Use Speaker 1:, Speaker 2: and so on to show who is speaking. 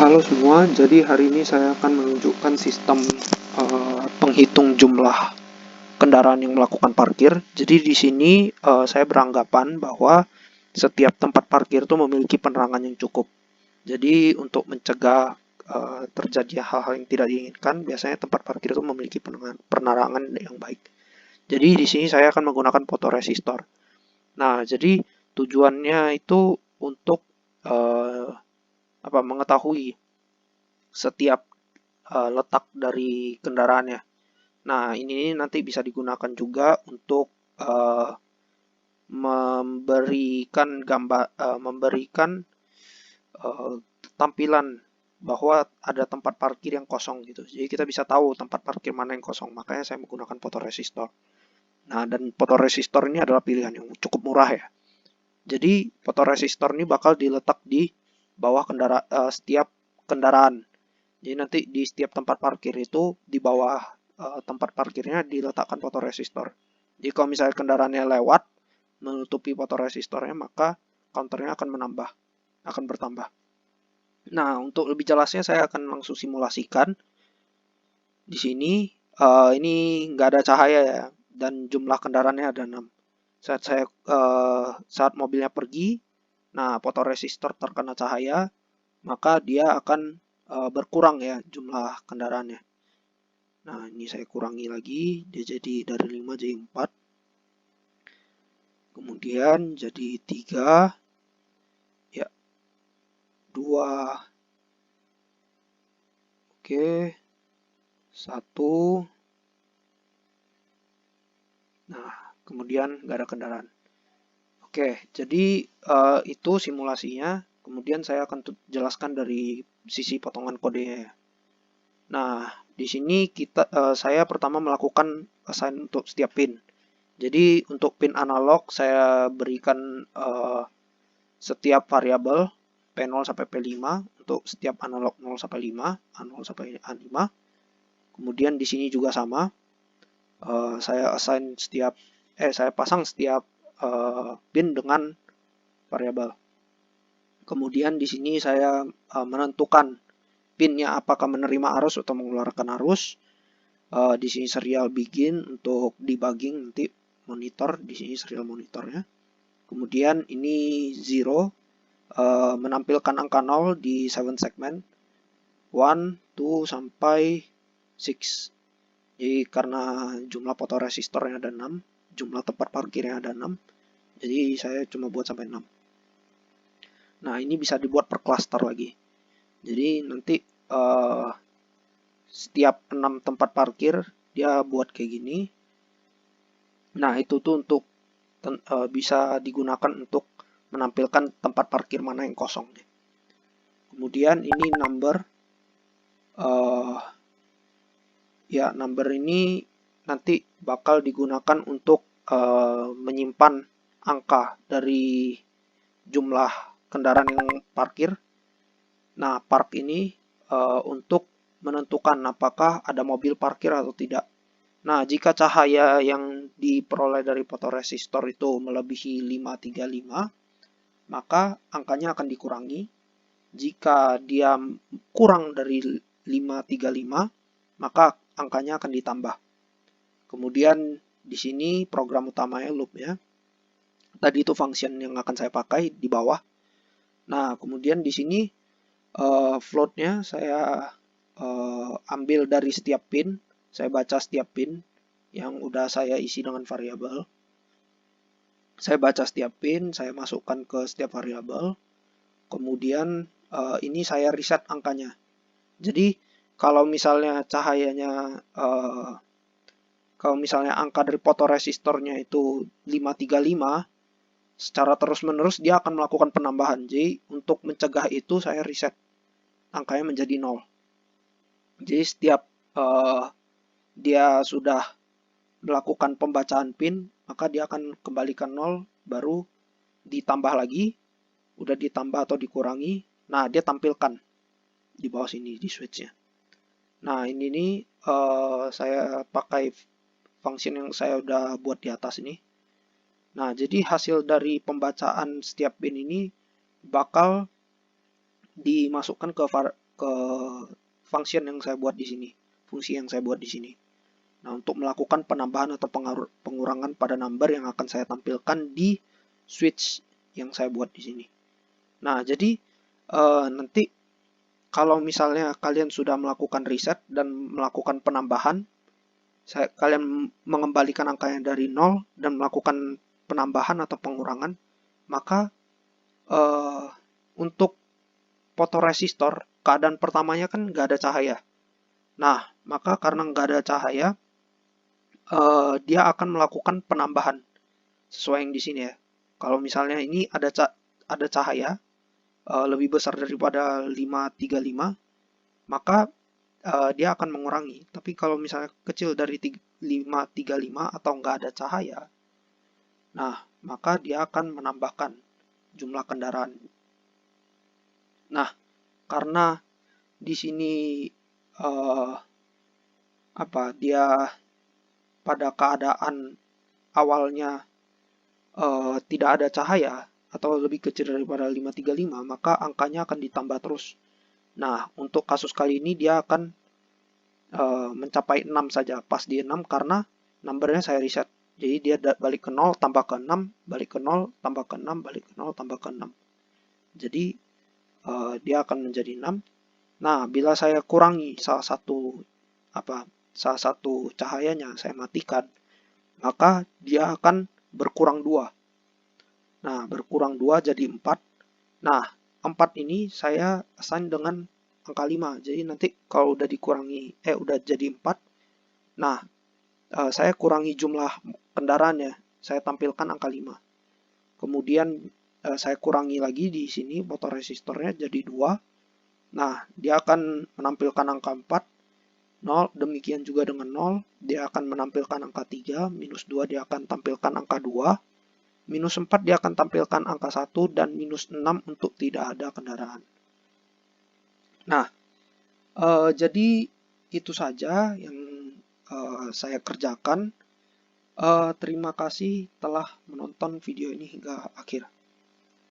Speaker 1: Halo semua, jadi hari ini saya akan menunjukkan sistem penghitung jumlah kendaraan yang melakukan parkir. Jadi di sini saya beranggapan bahwa setiap tempat parkir itu memiliki penerangan yang cukup. Jadi untuk mencegah terjadi hal-hal yang tidak diinginkan, biasanya tempat parkir itu memiliki penerangan yang baik. Jadi di sini saya akan menggunakan fotoresistor. Nah, jadi tujuannya itu untuk mengetahui setiap letak dari kendaraannya. Nah, ini nanti bisa digunakan juga untuk memberikan tampilan bahwa ada tempat parkir yang kosong gitu. Jadi kita bisa tahu tempat parkir mana yang kosong. Makanya saya menggunakan fotoresistor. Nah, dan fotoresistor ini adalah pilihan yang cukup murah ya. Jadi fotoresistor ini bakal diletak di bawah setiap kendaraan. Jadi nanti di setiap tempat parkir itu di bawah tempat parkirnya diletakkan fotoresistor. Jadi kalau misalnya kendaraannya lewat menutupi fotoresistornya, maka counternya akan bertambah. Nah, untuk lebih jelasnya saya akan langsung simulasikan. Di sini ini nggak ada cahaya ya, dan jumlah kendaraannya ada 6. Saat mobilnya pergi, nah fotoresistor terkena cahaya, maka dia akan berkurang ya jumlah kendaraannya. Nah, ini saya kurangi lagi, dia jadi dari 5 jadi 4. Kemudian jadi 3. Ya. 2. Oke. 1. Nah, kemudian nggak ada kendaraan. Oke, jadi itu simulasinya. Kemudian saya akan jelaskan dari sisi potongan kodenya. Nah, di sini saya pertama melakukan assign untuk setiap pin. Jadi untuk pin analog saya berikan setiap variabel P0 sampai P5 untuk setiap analog 0 sampai 5, A0 sampai A5. Kemudian di sini juga sama. Saya pasang setiap pin dengan variabel. Kemudian di sini saya menentukan pinnya apakah menerima arus atau mengeluarkan arus. Di sini serial begin untuk debugging nanti monitor, di sini serial monitornya. Kemudian ini 0 menampilkan angka 0 di 7 segmen 1, 2 sampai 6. Jadi karena jumlah fotoresistornya ada 6, jumlah tempat parkirnya ada 6, jadi saya cuma buat sampai 6. Nah, ini bisa dibuat per cluster lagi. Jadi nanti setiap 6 tempat parkir dia buat kayak gini. Nah, itu tuh untuk bisa digunakan untuk menampilkan tempat parkir mana yang kosong. Kemudian ini number. Number ini nanti bakal digunakan untuk menyimpan angka dari jumlah kendaraan yang parkir. Nah, park ini untuk menentukan apakah ada mobil parkir atau tidak. Nah, jika cahaya yang diperoleh dari fotoresistor itu melebihi 535, maka angkanya akan dikurangi. Jika dia kurang dari 535, maka angkanya akan ditambah. Kemudian di sini program utamanya loop ya. Tadi itu function yang akan saya pakai di bawah. Nah, kemudian di sini floatnya saya ambil dari setiap pin. Saya baca setiap pin yang udah saya isi dengan variabel. Saya baca setiap pin, saya masukkan ke setiap variabel. Kemudian ini saya reset angkanya. Jadi kalau misalnya angka dari fotoresistornya itu 535, secara terus-menerus dia akan melakukan penambahan. Jadi untuk mencegah itu saya reset angkanya menjadi 0. Jadi setiap dia sudah melakukan pembacaan pin, maka dia akan kembalikan 0, baru ditambah lagi, udah ditambah atau dikurangi. Nah, dia tampilkan di bawah sini di switchnya. Nah, ini nih saya pakai function yang saya udah buat di atas ini. Nah, jadi hasil dari pembacaan setiap pin ini bakal dimasukkan ke ke function yang saya buat di sini, fungsi yang saya buat di sini. Nah, untuk melakukan penambahan atau pengurangan pada number yang akan saya tampilkan di switch yang saya buat di sini. Nah, jadi nanti kalau misalnya kalian sudah melakukan reset dan melakukan penambahan, kalian mengembalikan angkanya dari 0 dan melakukan penambahan atau pengurangan, maka untuk fotoresistor, keadaan pertamanya kan nggak ada cahaya. Nah, maka karena nggak ada cahaya, dia akan melakukan penambahan sesuai yang di sini ya. Kalau misalnya ini ada cahaya lebih besar daripada 535, maka dia akan mengurangi. Tapi kalau misalnya kecil dari 535 atau nggak ada cahaya, nah maka dia akan menambahkan jumlah kendaraan. Nah, karena di sini dia pada keadaan awalnya tidak ada cahaya atau lebih kecil daripada 535, maka angkanya akan ditambah terus. Nah, untuk kasus kali ini dia akan mencapai 6 saja, pas di 6 karena numbernya saya reset. Jadi dia balik ke 0, tambah ke 6, balik ke 0, tambah ke 6, balik ke 0, tambah ke 6. Jadi dia akan menjadi 6. Nah, bila saya kurangi salah satu cahayanya, saya matikan, maka dia akan berkurang 2. Nah, berkurang 2 jadi 4. Nah, 4 ini saya assign dengan angka 5. Jadi nanti kalau udah udah jadi 4, nah, saya kurangi jumlah kendaraannya, saya tampilkan angka 5. Kemudian saya kurangi lagi di sini fotoresistornya jadi 2. Nah, dia akan menampilkan angka 4, 0, demikian juga dengan 0, dia akan menampilkan angka 3, minus 2 dia akan tampilkan angka 2, minus 4 dia akan tampilkan angka 1, dan minus 6 untuk tidak ada kendaraan. Nah, jadi itu saja yang saya kerjakan. Terima kasih telah menonton video ini hingga akhir.